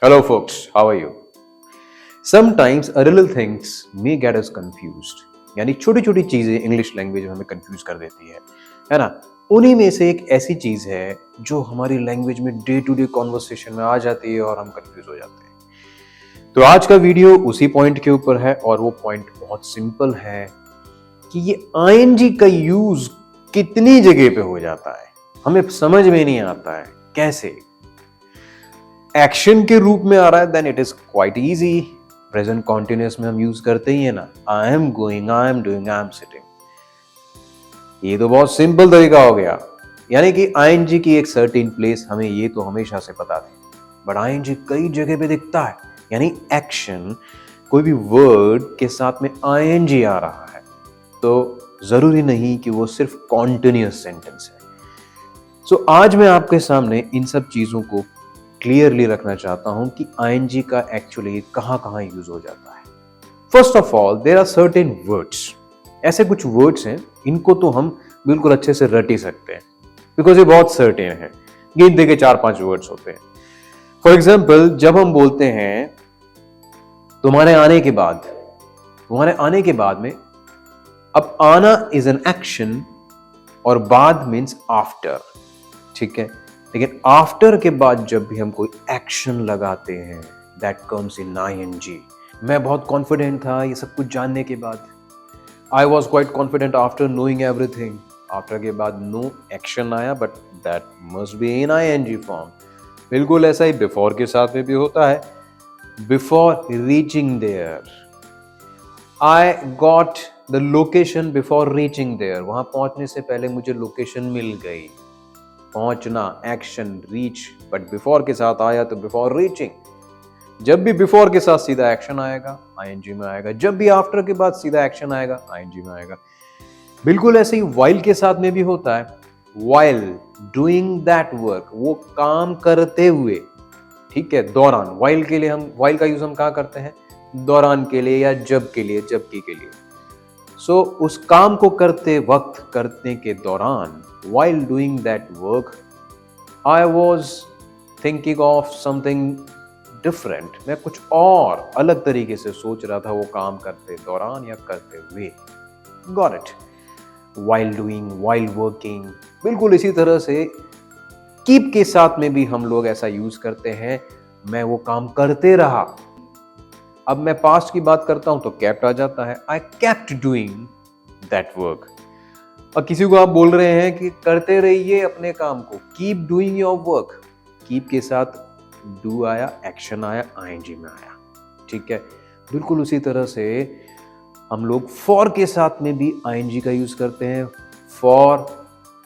Hello folks, how are you? Sometimes a little things may get us confused. यानी छोटी छोटी चीजें English language में हमें कंफ्यूज कर देती है ना। उन्हीं में से एक ऐसी चीज है जो हमारी लैंग्वेज में डे टू डे कॉन्वर्सेशन में आ जाती है और हम कंफ्यूज हो जाते हैं। तो आज का वीडियो उसी पॉइंट के ऊपर है और वो पॉइंट बहुत सिंपल है कि ये आईएनजी का यूज कितनी जगह पे हो जाता है, हमें समझ में नहीं आता है कैसे। एक्शन के रूप में आ रहा है then it is quite easy. Present continuous में हम यूज करते ही है ना, I am going, I am doing, I am sitting. ये तो बहुत सिंपल तरीका हो गया, यानी कि आईएनजी की एक सर्टेन प्लेस हमें ये तो हमेशा से पता थी, बट आईएनजी कई जगह पे दिखता है। यानी एक्शन, कोई भी वर्ड के साथ में आईएनजी आ रहा है तो जरूरी नहीं कि वो सिर्फ कॉन्टिन्यूअस सेंटेंस है। सो आज मैं आपके सामने इन सब चीजों को क्लियरली रखना चाहता हूं कि आईएनजी का एक्चुअली कहां यूज हो जाता है। First of all there are certain words, ऐसे कुछ वर्ड्स हैं इनको तो हम बिल्कुल अच्छे से रट ही सकते हैं बिकॉज ये बहुत सर्टेन है। गिनती के 4-5 वर्ड्स होते हैं। फॉर एग्जाम्पल जब हम बोलते हैं तुम्हारे आने के बाद में, अब आना इज एन एक्शन और बाद मीन्स आफ्टर, ठीक है। लेकिन आफ्टर के बाद जब भी हम कोई एक्शन लगाते हैं दैट कम्स इन आईएनजी। मैं बहुत कॉन्फिडेंट था ये सब कुछ जानने के बाद, I was quite confident after knowing everything. After के बाद नो एक्शन आया but that must be in ING form. बिल्कुल ऐसा ही बिफोर के साथ में भी होता है। Before reaching there, I got the location before reaching there, वहां पहुंचने से पहले मुझे लोकेशन मिल गई। पहुंचना एक्शन रीच, बट बिफोर के साथ आया तो बिफोर रीचिंग। जब भी बिफोर के साथ सीधा एक्शन आएगा आईएनजी में आएगा, जब भी आफ्टर के बाद सीधा एक्शन आएगा आईएनजी में आएगा। बिल्कुल ऐसे ही वाइल के साथ में भी होता है। वाइल डूइंग दैट वर्क, वो काम करते हुए, ठीक है। दौरान, वाइल के लिए हम वाइल का यूज हम कहाँ करते हैं, दौरान के लिए या जब के लिए, जबकि के लिए। सो उस काम को करते वक्त, करने के दौरान, while doing that work I was thinking of something different, मैं कुछ और अलग तरीके से सोच रहा था वो काम करते दौरान या करते हुए। Got it? While doing, while working, बिल्कुल इसी तरह से keep के साथ में भी हम लोग ऐसा यूज करते हैं, मैं वो काम करते रहा। अब मैं पास्ट की बात करता हूं तो kept आ जाता है, I kept doing that work। और किसी को आप बोल रहे हैं कि करते रहिए अपने काम को, keep doing your work, keep के साथ डू आया, एक्शन आया, आईएनजी में आया, ठीक है। बिल्कुल उसी तरह से हम लोग फॉर के साथ में भी आईएनजी का यूज करते हैं। For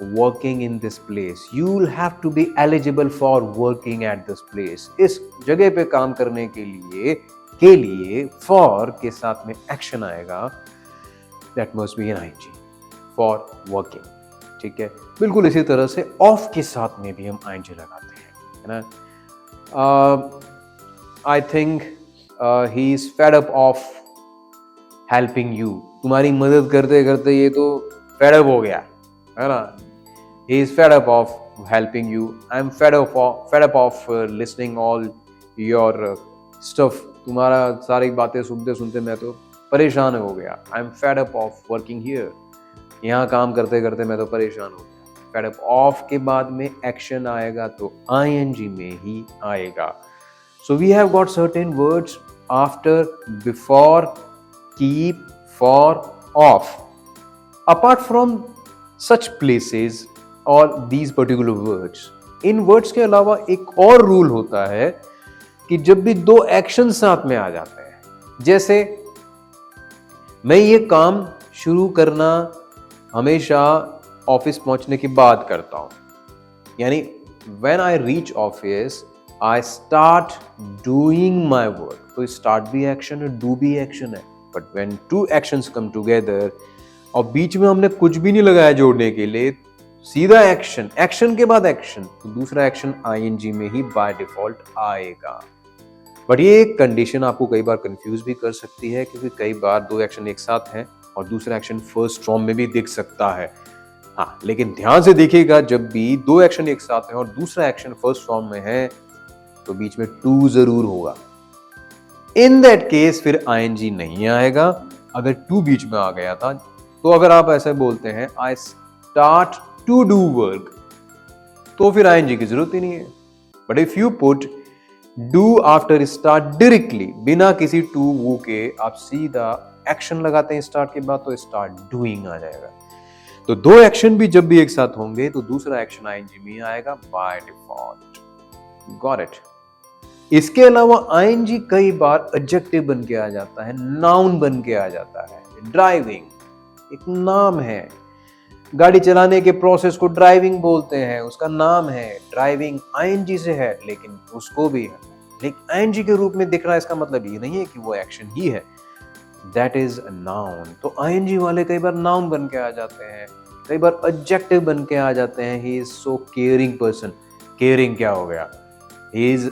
working in this place, you will have to be eligible for working at this place, इस जगह पे काम करने के लिए फॉर के साथ में एक्शन आएगा, that must be an ING for working, ठीक है। बिल्कुल इसी तरह से ऑफ के साथ में भी हम आईएनजी लगाते हैं, है ना। I think he is fed up of helping you, तुम्हारी मदद करते करते ये तो फेड अप हो गया, है ना। He is fed up of helping you, I am fed up of listening all your stuff, तुम्हारा सारी बातें सुनते सुनते मैं तो परेशान हो गया। I am fed up of working here, यहाँ काम करते करते मैं तो परेशान हो गया। फेड अप ऑफ के बाद में एक्शन आएगा तो आईएनजी में ही आएगा। So we have got certain words after, before, keep, for, of. Apart from such places और दीज पर्टिकुलर वर्ड्स, इन वर्ड्स के अलावा एक और रूल होता है कि जब भी दो एक्शन साथ में आ जाते हैं, जैसे मैं ये काम शुरू करना हमेशा ऑफिस पहुंचने के बाद करता हूं, यानी when I reach office I start doing my work. तो स्टार्ट भी एक्शन है, डू भी एक्शन है, but when two actions come together और बीच में हमने कुछ भी नहीं लगाया जोड़ने के लिए, सीधा एक्शन, एक्शन के बाद एक्शन, तो दूसरा एक्शन आईएनजी में ही बाय डिफॉल्ट आएगा। बट ये एक कंडीशन आपको कई बार कंफ्यूज भी कर सकती है, क्योंकि कई बार दो एक्शन एक साथ हैं और दूसरा एक्शन फर्स्ट फॉर्म में भी दिख सकता है। हाँ, लेकिन ध्यान से देखिएगा, जब भी दो एक्शन एक साथ हैं और दूसरा एक्शन फर्स्ट फॉर्म में है तो बीच में टू जरूर होगा। इन दैट केस फिर आईएनजी नहीं आएगा। अगर टू बीच में आ गया था तो अगर आप ऐसे बोलते हैं I start to do work, तो फिर आईएनजी की जरूरत ही नहीं है। But if you put do after start directly, बिना किसी टू वो के आप सीधा एक्शन लगाते हैं स्टार्ट के बाद, तो स्टार्ट डूइंग आ जाएगा। तो दो एक्शन भी जब भी एक साथ होंगे तो दूसरा एक्शन आईएनजी में आएगा बाय डिफॉल्ट। Got it. इसके अलावा आईएनजी कई बार एडजेक्टिव बन के आ जाता है, नाउन बन के आ जाता है। ड्राइविंग एक नाम है, गाड़ी चलाने के प्रोसेस को ड्राइविंग बोलते हैं, उसका नाम है। ड्राइविंग आईएनजी से है, लेकिन उसको भी है, लेकिन आईएनजी के रूप में दिख रहा है, इसका मतलब ये नहीं है कि वो एक्शन ही है। That is a noun. तो आईएनजी वाले कई बार नाउन बन के आ जाते हैं, कई बार एडजेक्टिव बन के आ जाते हैं। He is so caring person. Caring क्या हो गया? ही इज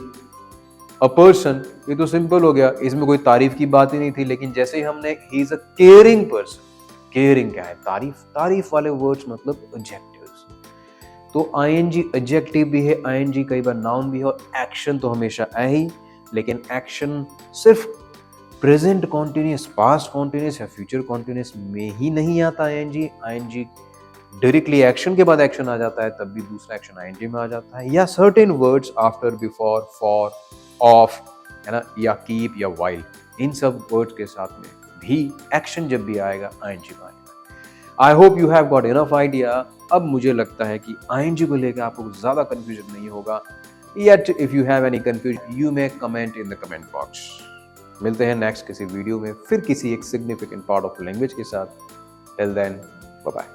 अ पर्सन, ये तो सिंपल हो गया, इसमें कोई तारीफ की बात ही नहीं थी। लेकिन जैसे ही हमने he is a caring person, caring क्या है? तारीफ। तारीफ वाले वर्ड्स मतलब एडजेक्टिव्स। तो आईएनजी एडजेक्टिव भी है, आईएनजी कई बार नाउन भी है, और एक्शन तो हमेशा है ही। लेकिन एक्शन सिर्फ प्रेजेंट कॉन्टिन्यूस, पास्ट कॉन्टिन्यूस या फ्यूचर कॉन्टिन्यूस में ही नहीं आता आईएनजी। आईएनजी डायरेक्टली एक्शन के बाद एक्शन आ जाता है, तब भी दूसरा एक्शन आईएनजी में आ जाता है। या certain words after, before, for, of, है ना, या कीप या वाइल, इन सब वर्ड्स के साथ में भी एक्शन जब भी आएगा आईएनजी में आएगा। I hope you have got enough idea. अब मुझे लगता है कि आईएनजी को लेकर आपको ज्यादा कंफ्यूजन नहीं होगा। Yet if you have any confusion, you may comment in the comment box. मिलते हैं नेक्स्ट किसी वीडियो में फिर किसी एक सिग्निफिकेंट पार्ट ऑफ लैंग्वेज के साथ। Till then, bye bye.